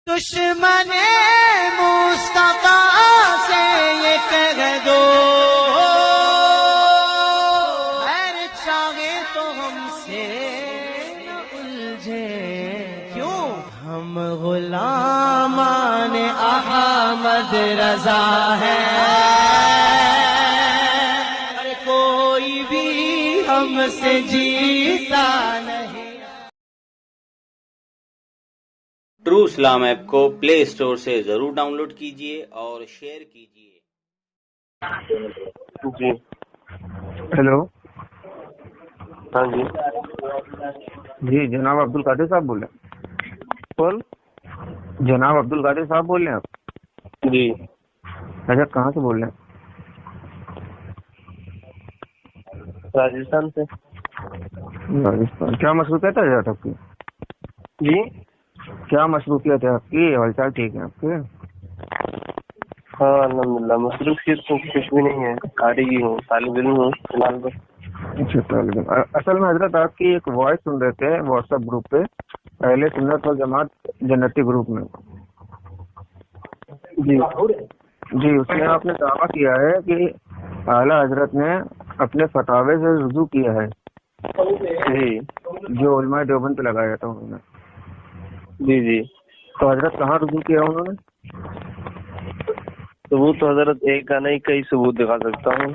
دشمن مصطفیٰ سے یہ کہہ دو خیر چاہے تو ہم سے نہ الجھے، کیوں ہم غلامان احمد رضا ہیں، کوئی بھی ہم سے جیتا نہیں۔ ٹرو اسلام ایپ کو پلے اسٹور سے ضرور ڈاؤن لوڈ کیجیے اور شیئر کیجیے۔ جی ہیلو، ہاں جی جی جناب عبد القادر صاحب بول رہے ہیں؟ کون؟ جناب عبد القادر صاحب بول رہے ہیں آپ؟ جی اچھا، کہاں سے بول رہے ہیں؟ راجستھان سے۔ راجستھان۔ کیا مصروفیت ہے آپ کی؟ جی کیا مصروفیت ہے آپ کی؟ حال چال ٹھیک ہے آپ کے؟ ہاں الحمد للہ، مصروفیت تو کچھ بھی نہیں ہے، خارجی ہوں، طالب علم ہوں فی الحال بس۔ اچھا، طالب علم۔ اصل میں حضرت آپ کی ایک وائس سن رہے تھے واٹس ایپ گروپ پہ، اہل سنت والجماعت جنتی گروپ میں۔ جی جی، اس میں آپ نے دعویٰ کیا ہے کہ اعلیٰ حضرت نے اپنے فتاوے سے رجوع کیا ہے، جی جو علماء دیوبند پہ لگایا تھا انہوں نے۔ جی جی تو حضرت کہاں رجوع کیا انہوں نے؟ ثبوت تو حضرت ایک کا نہیں، کئی ثبوت دکھا سکتا ہوں۔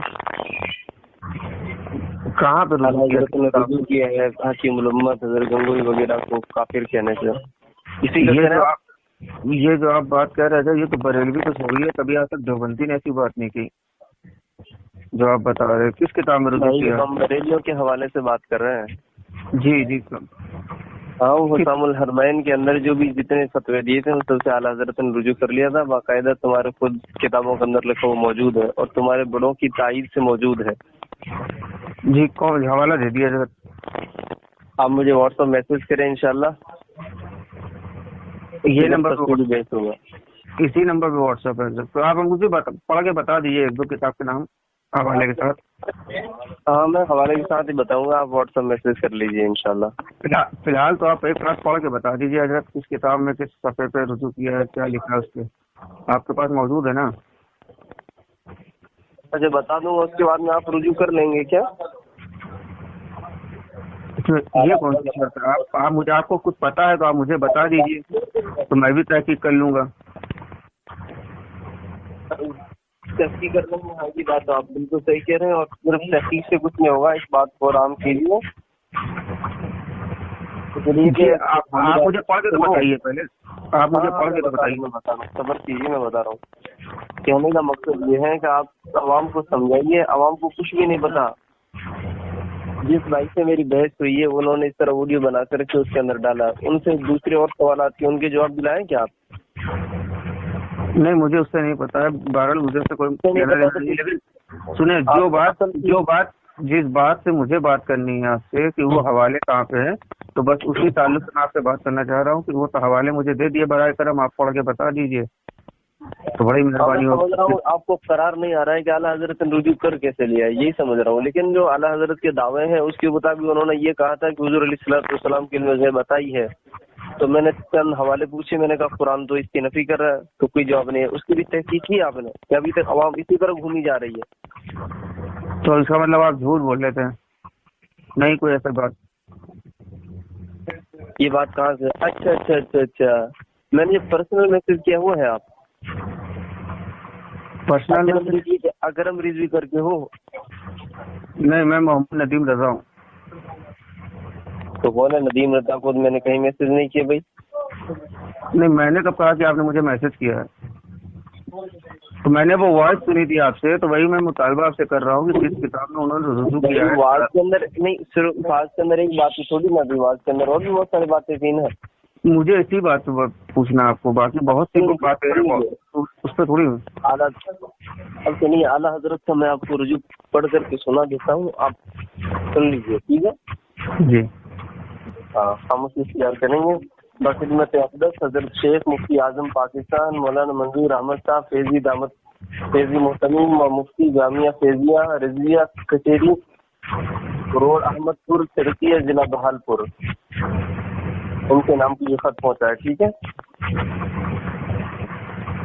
کہاں پہ رجوع کیا؟ حضرت نے رجوع کیا ہے حکیم الامت حضرت گنگوئی وغیرہ کو کافر کہنے سے۔ اسی کا یہ جو آپ بات کہہ رہے تھے یہ تو بریلوی تو چھوڑی ہے، کبھی آج تک دیوبندی نے ایسی بات نہیں کی جو آپ بتا رہے ہیں۔ کس کتاب میں رجوع کیا؟ ہم بریلیوں کے حوالے سے بات کر رہے ہیں۔ جی جی ہاں، حسام الحرمین کے اندر جو بھی جتنے فتوے دیے تھے ان سب سے اعلیٰ حضرت نے رجوع کر لیا تھا، باقاعدہ تمہارے خود کتابوں کے اندر لکھا وہ موجود ہے اور تمہارے بڑوں کی تائید سے موجود ہے۔ جی، کون حوالہ دے دیا حضرت؟ آپ مجھے واٹس ایپ میسج کریں انشاءاللہ، یہ نمبر بھیج دوں گا۔ اسی نمبر پہ واٹس ایپ ہے حضرت، تو آپ مجھے پڑھ کے بتا دیجیے ایک دو کتاب کے نام حوالے کے ساتھ۔ ہاں میں حوالے کے ساتھ ہی بتاؤں گا، آپ واٹس ایپ میسج کر لیجیے انشاءاللہ۔ فی الحال تو آپ ایک بات پڑھ کے بتا دیجیے حضرت، کس کتاب میں کس صفحے پہ رجوع کیا ہے، کیا لکھا ہے اس پہ، آپ کے پاس موجود ہے نا؟ اچھا بتا دوں گا، اس کے بعد میں آپ رجوع کر لیں گے کیا؟ یہ کون سی شرط ہے؟ آپ مجھے، آپ کو کچھ پتا ہے تو آپ مجھے بتا دیجیے تو میں بھی تحقیق کر لوں گا۔ تحقیق کرنے میں ہاں کی بات تو آپ بالکل صحیح کہہ رہے ہیں، اور صرف تحقیق سے کچھ نہیں ہوگا، اس بات کو آرام کیجیے۔ آپ مجھے پڑھ کے تو بتائیے پہلے، آپ مجھے پڑھ کے تو بتائیے۔ صبر کیجیے، میں بتا رہا ہوں۔ کہنے کا مقصد یہ ہے کہ آپ عوام کو سمجھائیے، عوام کو کچھ بھی نہیں پتا۔ جس بھائی سے میری بحث ہوئی ہے انہوں نے اس طرح ویڈیو بنا کر کے اس کے اندر ڈالا، ان سے دوسرے اور سوالات کے ان کے جواب دلائیں کیا آپ؟ نہیں، مجھے اس سے نہیں پتا ہے، بہرحال مجھے سے کوئی کہنا نہیں، لیکن سنیں، جس بات سے مجھے بات کرنی ہے آپ سے کہ وہ حوالے کہاں پہ ہے، تو بس اسی تعلق سے میں آپ سے بات کرنا چاہ رہا ہوں کہ وہ تو حوالے مجھے دے دیے برائے کرم، آپ پڑھ کے بتا دیجیے تو بڑی مہربانی ہوگی۔ آپ کو قرار نہیں آ رہا ہے کہ اعلیٰ حضرت نے رجوع کر کیسے لیا ہے، یہی سمجھ رہا ہوں، لیکن جو اعلیٰ حضرت کے دعوے ہیں اس کے مطابق انہوں نے یہ کہا تھا کہ حضور علیہ السلام کی علم بتائی ہے، تو میں نے چند حوالے پوچھے، میں نے کہا قرآن تو اس کی نفی کر رہا ہے، تو کوئی جواب نہیں ہے۔ اس کی بھی تحقیق کی آپ نے کہ ابھی تک عوام اسی طرح گھومی جا رہی ہے؟ تو اس کا مطلب آپ جھوٹ بول لیتے ہیں؟ نہیں کوئی ایسا بات؟ یہ بات کہاں سے؟ اچھا اچھا اچھا اچھا، میں نے یہ پرسنل میسج کیا ہوا ہے آپ پرسنل؟ اگرم رضوی کر کے ہو؟ نہیں، میں محمد ندیم رضا ہوں۔ تو کون ہے ندیم رضا کو؟ میں نے کہیں میسج نہیں کیا بھائی۔ نہیں، میں نے کب کہا کہ آپ نے مجھے میسج کیا ہے؟ تو میں نے وہ وائس سنی تھی آپ سے، تو وہی میں مطالبہ آپ سے کر رہا ہوں کہ کس کتاب میں انہوں نے رجوع کیا ہے۔ واز کے اندر نہیں، صرف واز کے اندر ایک بات تھوڑی نہ تھی، واز کے اندر اور بھی بہت ساری باتیں تھیں نا۔ مجھے اسی بات پہ پوچھنا آپ کو، باقی بہت سی باتیں ہیں اس پہ تھوڑی۔ اعلیٰ اب سنیے، اعلیٰ حضرت کا میں آپ کو رجوع پڑھ کر کے سنا دیتا ہوں، آپ سن لیجیے، ٹھیک ہے؟ جی ہاں، ہم اس اختیار کریں گے۔ بخدمت اقدس حضرت شیخ مفتی اعظم پاکستان مولانا منظور احمد صاحب فیضی دامت فیضی محتمیم و مفتی جامعہ فیضیہ رضویہ کچہری روڈ احمد پور ترکیہ ضلع بہال پور، ان کے نام کی یہ خط پہنچا ہے، ٹھیک ہے؟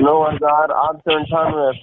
9898,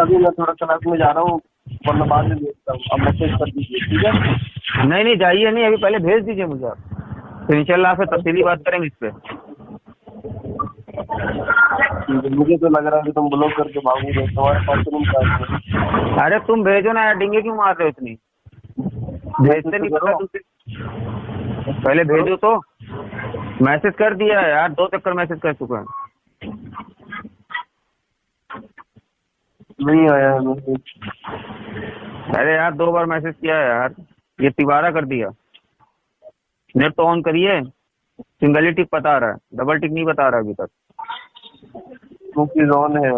ابھی میں تھوڑا کلاس میں جا رہا ہوں، ورنہ بعد میں بھیجتا ہوں، اب میسج کر دیجیے ٹھیک ہے؟ نہیں جائیے نہیں، ابھی پہلے بھیج دیجیے مجھے آپ، پھر انشاءاللہ آپ سے تفصیلی بات کریں گے اس پہ۔ مجھے تو لگ رہا ہے کہ تم بلاک کر کے بھاگو گے، تمہارے پاس تم کیا؟ ارے تم بھیجو نا یار، ڈنگے کیوں مار رہے ہو اتنی؟ بھیجتے نہیں پتا تم، پہلے بھیجو تو۔ میسج کر دیا ہے یار، 2 چکر میسج کر چکا ہے۔ نہیں آیا ہے میسج۔ ارے یار 2 بار میسج کیا ہے یار، یہ تیبارہ کر دیا۔ نیٹ تو آن کریے، سنگل ہی ٹک بتا رہا ہے، ڈبل ٹک نہیں بتا رہا ابھی تک۔ کیونکہ زون ہے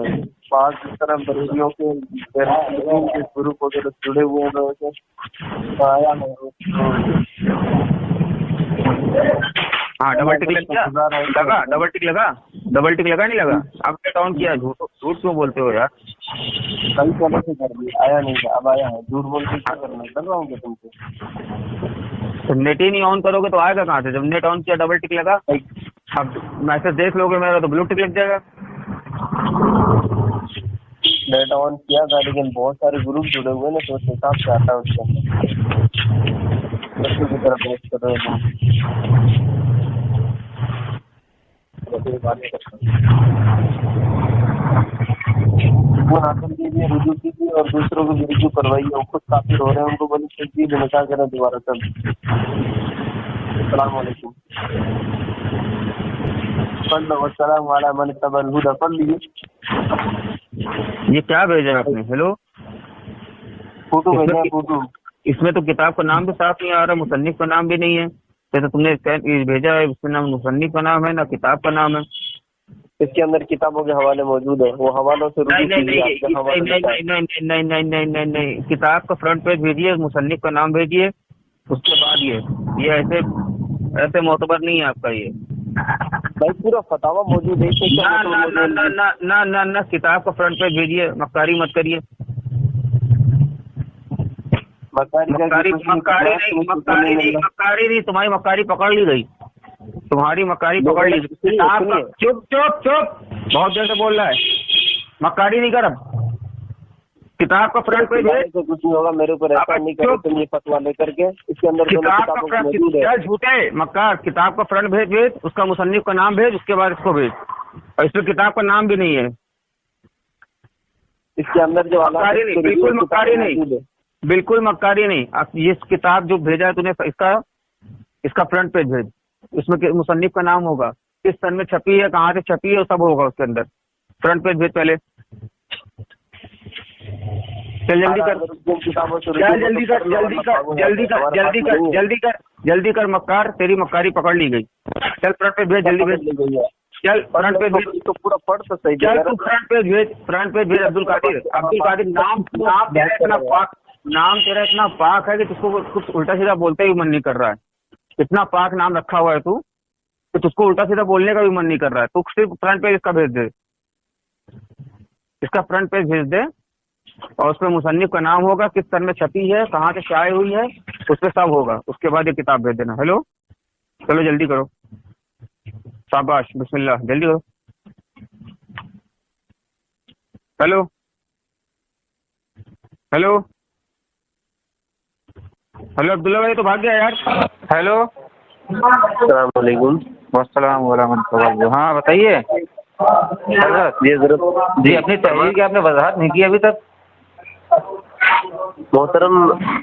پاس اس طرح بریلیوں کے گروپ وغیرہ جڑے ہوئے ہیں، آیا ہے۔ ہاں ڈبل ٹک لگ گیا، لگا ڈبل ٹک لگا، ڈبل ٹک لگا نہیں لگا؟ اب نیٹ آن کیا، جھوٹ کیوں بولتے ہو یار؟ کئی طرح سے کر دیا، آیا نہیں تھا، اب آیا ہے، جھوٹ بول کے کیا کرنا، کر رہا ہوں کہ تم کو نیٹ ہی نہیں آن کرو گے تو آئے گا کہاں سے؟ جب نیٹ آن کیا ڈبل ٹک لگا، اب میسج دیکھ لو گے میرا تو بلو ٹک لگ جائے گا۔ نیٹ آن کیا تھا لیکن بہت سارے گروپ جڑے ہوئے نا، تو اس حساب سے آتا ہے اس کے اندر، بچوں کی طرف بات کر رہے ہیں۔ وہ حاصل کیجیے، رجوع کیجیے اور دوسروں کو بھی رجوع کروائیے، وہ خود کافر ہو رہے ہیں، ان کو بولے تجدید نکاح کریں دوبارہ سب۔ السلام علیکم۔ السلام علیکم من اتبع الہدی، پڑھ لیجیے۔ یہ کیا بھیجا آپ نے؟ ہیلو، فوٹو بھیجا ہے، فوٹو۔ اس میں تو کتاب کا نام بھی صاف نہیں آ رہا، مصنف کا نام بھی نہیں ہے۔ جیسے تم نے بھیجا ہے اس میں نہ مصنف کا نام ہے نہ کتاب کا نام ہے۔ اس کے اندر کتابوں کے حوالے موجود ہیں، وہ حوالوں سے رجوع کیجیے۔ نہیں، کتاب کا فرنٹ پیج بھیجیے، مصنف کا نام بھیجیے، اس کے بعد یہ ایسے معتبر نہیں ہے آپ کا یہ۔ بھائی پورا فتاوا موجود ہے، نہ کتاب کا فرنٹ پیج بھیجیے، مکاری مت کریے۔ مکاری نہیں، تمہاری مکاری پکڑ لی گئی، تمہاری مکاری پکڑ لی گئی۔ چپ بہت دیر سے بول رہا ہے، مکاری نہیں کر۔ اب کتاب کا فرنٹ پیج کچھ نہیں ہوگا، میرے اوپر ایسا نہیں کرو تم یہ فتوا لے کر کے۔ اس کے اندر جھوٹے مکار، کتاب کا فرنٹ بھیج، اس کا مصنف کا نام بھیج، اس کے بعد اس کو بھیج، اور اس میں کتاب کا نام بھی نہیں ہے۔ اس کے اندر جو بالکل مکاری نہیں، بالکل مکاری نہیں۔ یہ کتاب جو بھیجا ہے تو نے، اس کا فرنٹ پیج بھیج، اس میں مصنف کا نام ہوگا، کس سن میں چھپی ہے، کہاں سے چھپی ہے، سب ہوگا اس کے اندر۔ فرنٹ پیج بھیج پہلے، چل جلدی کر مکار، تیری مکاری پکڑ لی گئی۔ چل فرنٹ پیج بھیج، جلدی بھیج، چل فرنٹ پیج بھیج تو پورا پڑھ تو صحیح، چل تو فرنٹ پیج بھیج۔ عبد القادر نام تیرا اتنا پاک ہے کہ تجھ کو کچھ الٹا سیدھا بولتے ہی من نہیں کر رہا ہے۔ اتنا پاک نام رکھا ہوا ہے تو کہ تجھ کو الٹا سیدھا بولنے کا بھی من نہیں کر رہا ہے۔ تو صرف فرنٹ پیج اس کا بھیج دے، اس کا فرنٹ پیج بھیج دے، اور اس میں مصنف کا نام ہوگا، کس سن میں چھپی ہے، کہاں سے شائع ہوئی ہے، اس پہ سب ہوگا۔ اس کے بعد یہ کتاب بھیج دینا۔ ہیلو، چلو جلدی کرو، شاباش، بسم اللہ، جلدی کرو۔ ہیلو عبداللہ بھائی تو بھاگ گیا یار۔ ہیلو، السلام علیکم۔ السلام ورحمۃ اللہ۔ ہاں بتائیے حضرت۔ جی اپنی تحریر کی آپ نے وضاحت نہیں کی ابھی تک۔ محترم،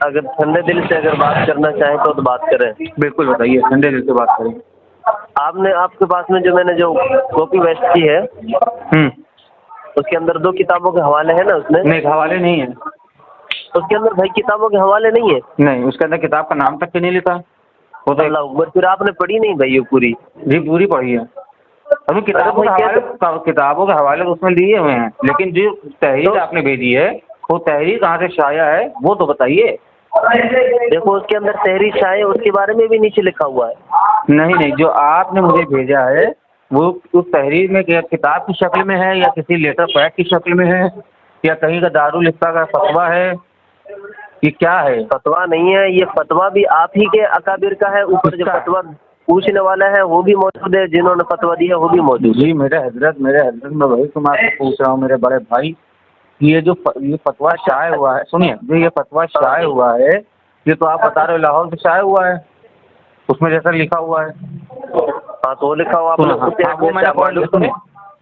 اگر ٹھنڈے دل سے اگر بات کرنا چاہیں تو بات کریں۔ بالکل بتائیے، ٹھنڈے دل سے بات کریں۔ آپ کے پاس میں میں نے جو کاپی ویسٹ کی ہے، اس کے اندر 2 کتابوں کے حوالے ہیں نا؟ اس میں نہیں، حوالے نہیں ہے اس کے اندر، بھائی کتابوں کے حوالے نہیں ہے؟ نہیں، اس کے اندر کتاب کا نام تک نہیں لکھا۔ اللہ اکبر، پھر آپ نے پڑھی نہیں بھائی یہ پوری؟ جی پوری پڑھی ہے۔ ابھی کتابوں کے حوالے اس میں لیے ہوئے ہیں، لیکن جو تحریر آپ نے بھیجی ہے وہ تحریر کہاں سے شائع ہے وہ تو بتائیے۔ دیکھو اس کے اندر تحریر شائع، اس کے بارے میں بھی نیچے لکھا ہوا ہے۔ نہیں، جو آپ نے مجھے بھیجا ہے وہ اس تحریر میں کتاب کی شکل میں ہے یا کسی لیٹر پیڈ کی شکل میں ہے یا کہیں کا دارالفتہ کا فتویٰ ہے، یہ کیا ہے؟ فتویٰ نہیں ہے، یہ فتویٰ بھی آپ ہی کے اکابر کا ہے، اوپر جو فتویٰ پوچھنے والا ہے وہ بھی موجود ہے، جنہوں نے فتویٰ دیا وہ بھی موجود ہے۔ جی میرے حضرت میں وہی تو میں آپ سے پوچھ رہا ہوں میرے بڑے بھائی، یہ جو یہ فتویٰ شائع ہوا ہے، سنیے جو یہ فتویٰ شائع ہوا ہے یہ تو آپ بتا رہے ہو لاہور سے شائع ہوا ہے، اس میں جیسا لکھا ہوا ہے۔ ہاں تو لکھا ہوا آپ نے وہ میں نے پڑھ لیا، سنیے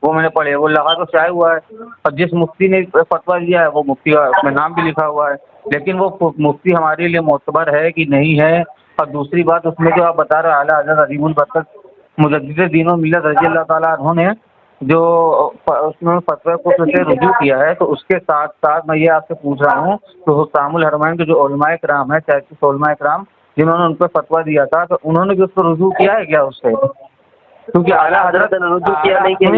وہ میں نے پڑھے، وہ لگا تو شائع ہوا ہے، اور جس مفتی نے فتویٰ دیا ہے وہ مفتی کا اس میں نام بھی لکھا ہوا ہے، لیکن وہ مفتی ہمارے لیے معتبر ہے کہ نہیں ہے؟ اور دوسری بات اس میں جو آپ بتا رہے اعلیٰ حضرت عظیم البرکت مجدد دین و ملت رضی اللہ تعالیٰ عنہ نے جو اس میں فتویٰ کو پھر سے رجوع کیا ہے، تو اس کے ساتھ ساتھ میں یہ آپ سے پوچھ رہا ہوں تو حکام الحرمین کے جو علماء کرام ہیں 33 علماء کرام جنہوں نے ان پہ فتویٰ دیا تھا، تو انہوں نے بھی اس کو رجوع کیا ہے کیا اس سے؟ کیونکہ اعلیٰ حضرت نے رجوع کیا نہیں کیا،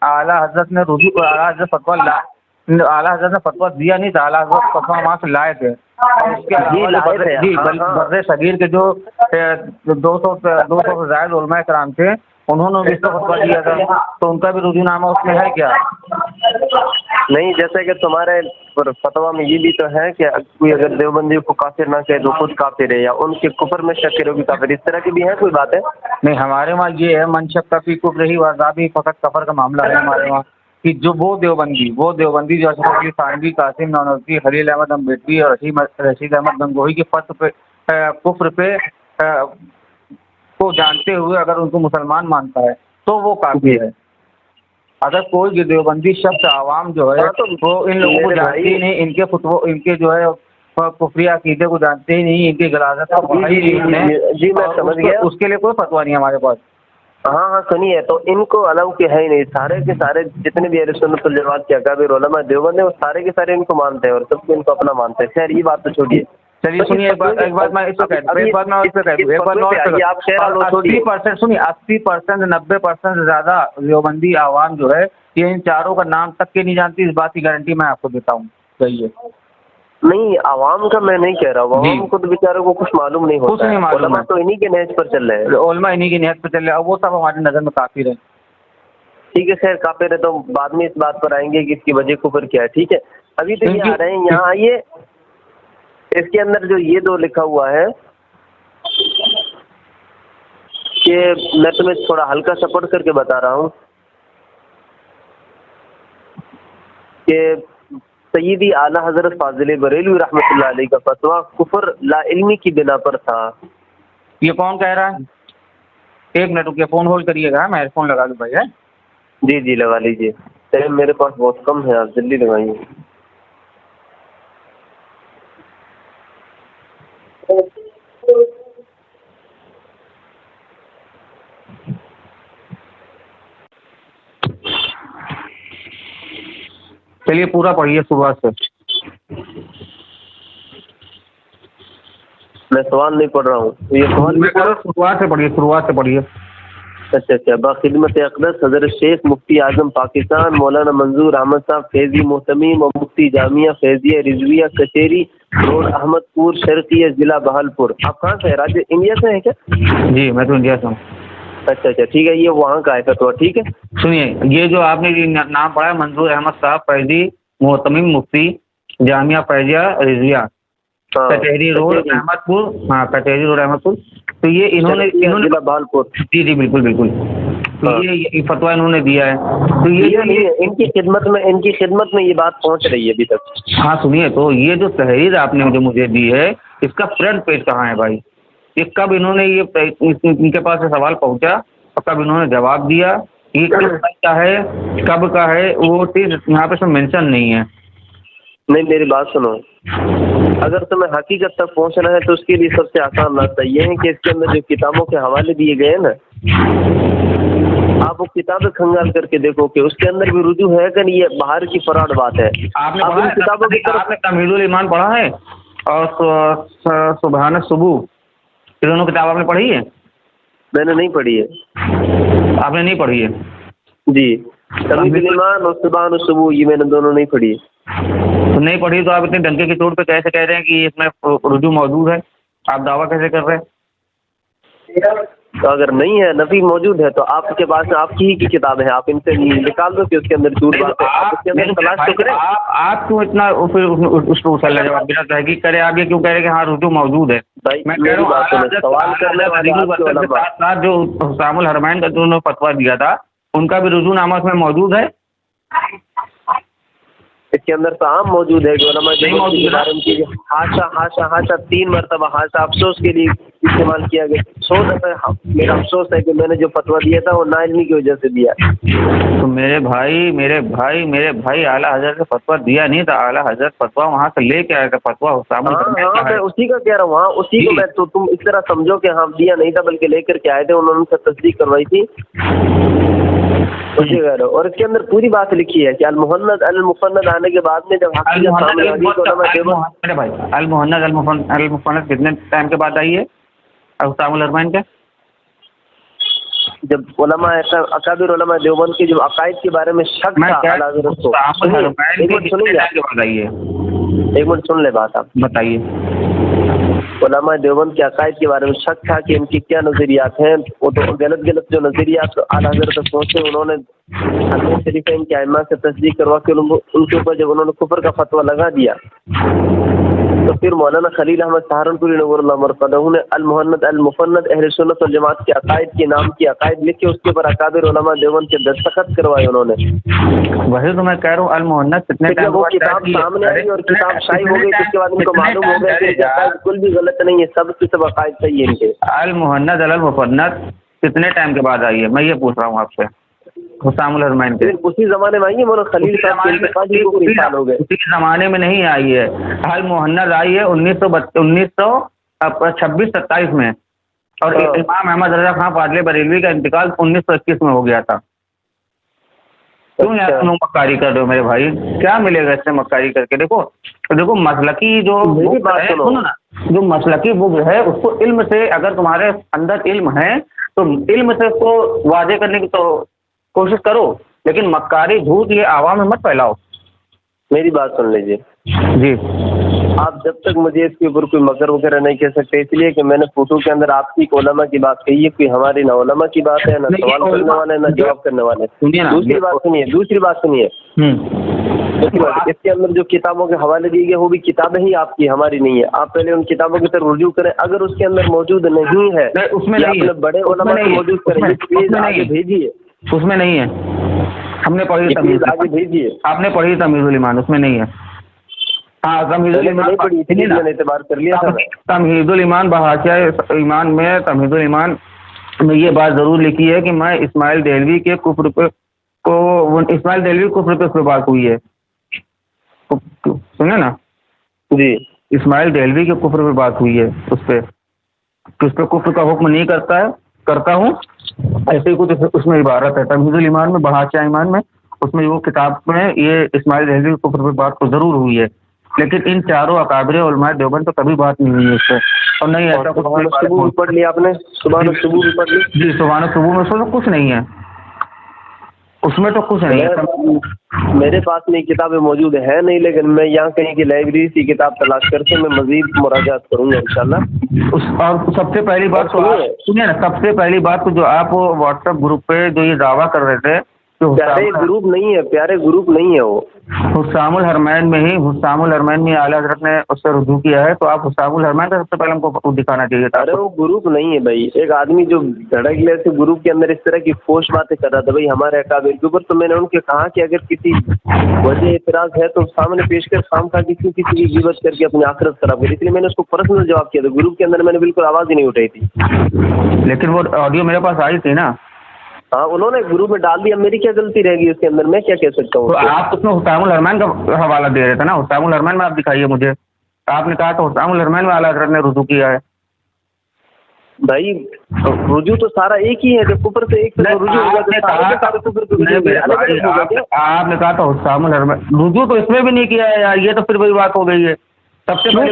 اعلیٰ حضرت نے رجوع، اعلیٰ حضرت نے فتویٰ دیا نہیں تھا، اعلیٰ حضرت فتویٰ وہاں سے لائے تھے۔ اس کے علاوہ بر صغیر کے جو 200 سے زائد علماء کرام تھے انہوں نے بھی اس کو فتویٰ دیا تھا، تو ان کا بھی رجوع نامہ اس میں ہے کیا؟ نہیں، جیسے کہ تمہارے فتویٰ میں یہ بھی تو ہے کہ کوئی اگر دیوبندی کو کافر نہ کہے تو خود کافر ہے، یا ان کے کفر میں شک کرے بھی کافر، اس طرح کی بھی ہے کوئی بات ہے؟ نہیں، ہمارے وہاں یہ ہے من شک فی کفر ہی وعذابی فقط کفر کا معاملہ ہے ہمارے وہاں، کہ جو وہ دیوبندی جو اشرف علی تھانوی، قاسم نانوتوی، خلیل احمد امبیڈکری اور رشید احمد گنگوہی کے فتو پہ کفر پہ کو جانتے ہوئے اگر ان کو مسلمان مانتا ہے تو وہ کافر ہے۔ اگر کوئی دیوبندی شخص عوام جو ہے وہ ان لوگوں کو جانتے ہی نہیں، ان کے فتووں، ان کے جو ہے کفری عقیدے کو جانتے ہی نہیں، ان کی غلاظت کو پڑھا ہی نہیں، جی میں سمجھ گیا، اس کے لیے کوئی فتویٰ نہیں ہمارے پاس۔ ہاں سنیے، تو ان کو الاؤ کے ہے ہی نہیں، سارے کے سارے جتنے بھی اہل سنت والجماعت کے اکابر علماء دیوبند ہیں وہ سارے کے سارے ان کو مانتے ہیں اور سب کو ان کو اپنا مانتے ہیں۔ خیر یہ بات تو چھوڑیے، چلیے سنیے ایک بات میں اس کو کہہ دوں، ایک بات میں اس سے کہہ دوں، ایک بات میں 80% سنیے 80% 90% سے زیادہ دیوبندی عوام جو ہے یہ ان چاروں کا نام تک کے نہیں جانتی، اس بات کی گارنٹی میں آپ کو دیتا ہوں۔ صحیح ہے، نہیں عوام کا میں نہیں کہہ رہا ہوں، عوام کو تو بیچاروں کو کچھ معلوم نہیں ہوتا ہے، علماء تو انہی کے نہج پر چل رہے ہیں، علماء انہی کی نہج پر چل رہے ہیں اور وہ سب ہماری نظر میں کافر ہیں۔ ٹھیک ہے، خیر کافر ہے تو بعد میں اس بات پر آئیں گے کہ اس کی وجہ کفر کیا ہے، ٹھیک ہے۔ ابھی تو یہ آ رہے ہیں، یہاں آئیے، اس کے اندر جو یہ دو لکھا ہوا ہے کہ میں تمہیں تھوڑا ہلکا سا پڑھ کر کے بتا رہا ہوں کہ سیدی اعلیٰ حضرت فاضل بریلوی رحمۃ اللہ علیہ کا فتویٰ کفر لا علمی کی بنا پر تھا۔ یہ کون کہہ رہا ہے؟ ایک منٹ رکیے، فون ہولڈ کریے گا، میں ہیڈ فون لگا لوں بھائی۔ جی لگا لیجیے، ٹائم میرے پاس بہت کم ہے، آپ جلدی لگائیے۔ چلیے پورا پڑھیے صبح سے۔ میں سوال نہیں پڑھ رہا ہوں، یہ سوال شروعات سے پڑھیے۔ اچھا، باخدمت اقدس حضرت شیخ مفتی اعظم پاکستان مولانا منظور احمد صاحب فیضی محتمیم اور مفتی جامعہ فیضیہ رضویہ کچہری روڈ احمد پور شرقیہ ضلع بہالپور۔ آپ کہاں سے ہیں؟ راجیہ انڈیا سے ہیں کیا؟ جی میں تو انڈیا سے ہوں۔ اچھا ٹھیک ہے، یہ وہاں کا ہے فتویٰ، ٹھیک ہے۔ سنیے، یہ جو آپ نے نام پڑھا ہے منظور احمد صاحب فیضی محتمیم مفتی جامعہ فیضیہ رضویہ کچہری روڈ احمد پور، ہاں کچہری روڈ احمد پور، تو یہ انہوں نے بہالپور، جی بالکل تو یہ فتویٰ انہوں نے دیا ہے، تو یہ ان کی خدمت میں یہ بات پہنچ رہی ہے ابھی تک۔ ہاں سنیے، تو یہ جو تحریر آپ نے جو مجھے دی ہے اس کا فرنٹ پیج کہاں ہے بھائی؟ یہ کب انہوں نے ان کے پاس سوال پہنچا اور کب انہوں نے جواب دیا؟ یہ کب کا ہے وہ چیز یہاں پہ مینشن نہیں ہے۔ نہیں میری بات سنو، اگر تمہیں حقیقت تک پہنچنا ہے تو اس کے لیے سب سے آسان راستہ یہ ہے کہ اس کے اندر جو کتابوں کے حوالے دیے گئے ہیں نا، آپ وہ کتابیں کھنگال کر کے دیکھو کہ اس کے اندر بھی رجوع ہے کہ نہیں، یہ باہر کی فراڈ بات ہے۔ آپ نے کتابوں کی طرف تمیز الایمان پڑھا ہے اور سبحان الصبح، یہ دونوں کتاب آپ نے پڑھی ہے؟ میں نے نہیں پڑھی ہے۔ آپ نے نہیں پڑھی ہے؟ جی، تمیز الایمان اور سبحان الصبح یہ میں نے دونوں نہیں پڑھی ہے۔ تو نہیں پڑھی تو آپ اتنے ڈنکے کی چوٹ پہ کیسے کہہ رہے ہیں کہ اس میں رجوع موجود ہے؟ آپ دعویٰ کیسے کر رہے ہیں؟ تو اگر نہیں ہے نفی موجود ہے تو آپ کے پاس آپ کی ہی کتاب ہے, آپ ان سے نکال دو کہ اس کے اندر جھوٹ بات ہے, آپ اس کے اندر تلاش تو کریں. آپ کیوں اتنا اس کو مسئلہ جواب بنا تحقیق کرے, آپ یہ کیوں کہہ رہے کہ ہاں رجوع موجود ہے؟ میں کہہ رہا ہوں سوال کرنے والے ساتھ ساتھ جو حسام الحرمین کا جو انہوں نے فتویٰ دیا تھا ان کا بھی رجوع نامہ اس میں موجود ہے. اس کے اندر تو عام موجود ہے کہ علماء ہاشا 3 مرتبہ ہاشا افسوس کے لیے استعمال کیا گیا. 100 دفعہ میرا افسوس ہے کہ میں نے جو فتویٰ دیا تھا وہ نا علمی کی وجہ سے دیا. تو میرے بھائی اعلیٰ حضرت نے فتویٰ دیا نہیں تھا, اعلیٰ حضرت فتویٰ وہاں سے لے کے آیا تھا, فتویٰ حسام الحرمین کا ہے. میں اسی کا کہہ رہا ہوں, ہاں اسی کو میں تو تم اس طرح سمجھو کہ ہاں دیا نہیں تھا بلکہ لے کر کے آئے تھے, انہوں نے تصدیق کروائی تھی. اور اس کے اندر پوری بات لکھی ہے کہ المحند المفند آنے کے بعد میں جب المفند کتنے ٹائم کے بعد آئی ہے حسام الحرمین کے؟ جب علماء اکابر علماء دیوبند کے جو عقائد کے بارے میں شک تھا, ایک منٹ سن لے بات, آپ بتائیے. علماء دیوبند کے عقائد کے بارے میں شک تھا کہ ان کے کیا نظریات ہیں, وہ تو غلط جو نظریات اعلیٰ حضرت تک پہنچے, انہوں نے حضرت شریف ان کے ائمہ سے تصدیق کروا کے ان کے اوپر جب انہوں نے کفر کا فتویٰ لگا دیا تو پھر مولانا خلیل احمد سہارنپوری نور اللہ مرقدہ نے المحند المفند اہل سنت والجماعت کے عقائد کے نام کی عقائد لکھ کے اس کے اوپر اکابر علماء دیوبند کے دستخط کروائے انہوں نے. وہی تو میں کہہ رہا ہوں المحند کتنے ٹائم وہ کتاب سامنے آئی اور کتاب شائع ہو گئی, اس کے بعد ان کو معلوم ہو گیا کہ عقائد بالکل بھی غلط نہیں ہے, سب کے سب عقائد صحیح ہے ان کے. المحند المفند کتنے ٹائم کے بعد آئی ہے, میں یہ پوچھ رہا ہوں آپ سے. حسام الحرمین کے اسی زمانے میں آئی ہے, مولانا خلیل صاحب ہو گئے, اسی زمانے میں نہیں آئی ہے. المحند آئی ہے 1926-27 میں, اور امام احمد رضا خان فاضل بریلوی کا انتقال 1921 میں ہو گیا تھا. کیوں یار مکاری کر رہے ہو میرے بھائی, کیا ملے گا اس سے مکاری کر کے؟ دیکھو مسلکی جو مسلکی بک ہے اس کو علم سے, اگر تمہارے اندر علم ہے تو علم سے اس کو واضح کرنے کی تو کوشش کرو, لیکن مکاری جھوٹ یہ عوام میں مت پھیلاؤ. میری بات سن لیجیے جی. آپ جب تک مجھے اس کے اوپر کوئی مگر وغیرہ نہیں کہہ سکتے, اس لیے کہ میں نے فوٹو کے اندر آپ کی علماء کی بات کہی ہے, کوئی ہماری نہ علماء کی بات ہے, نہ سوال کرنے والے نہ جواب کرنے والے. دوسری بات سنیے, اس کے اندر جو کتابوں کے حوالے دیے گئے وہ بھی کتابیں ہی آپ کی, ہماری نہیں ہے. آپ پہلے ان کتابوں کی طرف رجوع کریں, اگر اس کے اندر موجود نہیں ہے اس میں بڑے علماء کو موجود کریں, پلیز آگے بھیجیے. اس میں نہیں ہے, ہم نے پڑھی تمیز, آگے بھیجیے. آپ نے پڑھی تمیز الایمان, اس میں نہیں ہے. ہاں تمہید الایمان اعتبار کر لیا تھا. تمہید الایمان بحاشیہ ایمان میں, تمہید الایمان میں یہ بات ضرور لکھی ہے کہ میں اسماعیل دہلوی کے کفر پہ اسماعیل دہلوی کفر پہ اس پہ بات ہوئی ہے, سنے نا جی, اسماعیل دہلوی کے کفر پہ بات ہوئی ہے, اس پہ کفر کا حکم نہیں کرتا ہوں, ایسے ہی کچھ اس میں عبارت ہے تمہید الایمان میں بحاشیہ ایمان میں, اس میں وہ کتاب میں یہ اسماعیل دہلوی کے کفر پہ بات تو ضرور ہوئی ہے, لیکن ان چاروں اکابر علماء دیوبند تو کبھی بات نہیں ہوئی ہے اس سے, اور نہیں ایسا کچھ پڑھ لیا آپ نے, صبح صبح بھی پڑھ لی. جی صبح صبح میں اس میں کچھ نہیں ہے, اس میں تو کچھ نہیں ہے. میرے پاس میں کتابیں موجود ہیں نہیں, لیکن میں یہاں کہیں کی لائبریری سے کتاب تلاش کر کے میں مزید مراجعات کروں گا انشاءاللہ. اور سب سے پہلی بات سنیے نا, سب سے پہلی بات جو آپ واٹس ایپ گروپ پہ جو یہ دعویٰ کر رہے تھے, پیارے گروپ نہیں ہے وہ حسام الحرمین میں اعلیٰ حضرت نے اس سے رجوع کیا ہے, تو آپ حسام الحرمین کا سب سے پہلے ہم کو دکھانا چاہیے تھا. ارے وہ گروپ نہیں ہے بھائی, ایک آدمی جو دھڑک لے سے گروپ کے اندر اس طرح کی فوش باتیں کر رہا تھا بھائی ہمارے اکابر کے اوپر, تو میں نے ان کے کہا کہ اگر کسی وجہ اعتراض ہے تو سامنے پیش کر خام خواہ کسی کی غیبت کر کے اپنی آخرت خراب کری, اس لیے میں نے اس کو پرسنل جواب کیا تھا. گروپ کے اندر میں نے بالکل آواز ہی نہیں اٹھائی تھی, لیکن وہ آڈیو میرے پاس آئی تھی نا. ہاں انہوں نے گروپ میں ڈال دیا, میری کیا غلطی رہے گی اس کے اندر, میں کیا کہہ سکتا ہوں. تو آپ اس میں حسام الحرمین کا حوالہ دے رہے تھے نا, حسام الحرمین میں آپ دکھائیے مجھے, آپ نے کہا تو حسام الحرمین میں اعلیٰ حضرت نے رجوع کیا ہے. بھائی رجوع تو سارا ایک ہی ہے, جب کفر سے ایک رجوع ہوگا تو آپ نے کہا تو حسام الحرمین رجوع تو اس میں بھی نہیں کیا ہے یار, یہ تو پھر وہی بات ہو گئی ہے. سب سے پہلی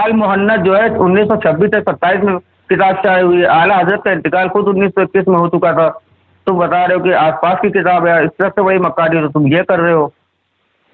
المحند جو ہے 1926-27 میں کتاب شائع ہوئی ہے, اعلیٰ حضرت کا انتقال خود 1921 میں ہو چکا تھا. تم بتا رہے ہو کہ آس پاس کی کتاب ہے, اس طرح سے وہی مکاری تو تم یہ کر رہے ہو.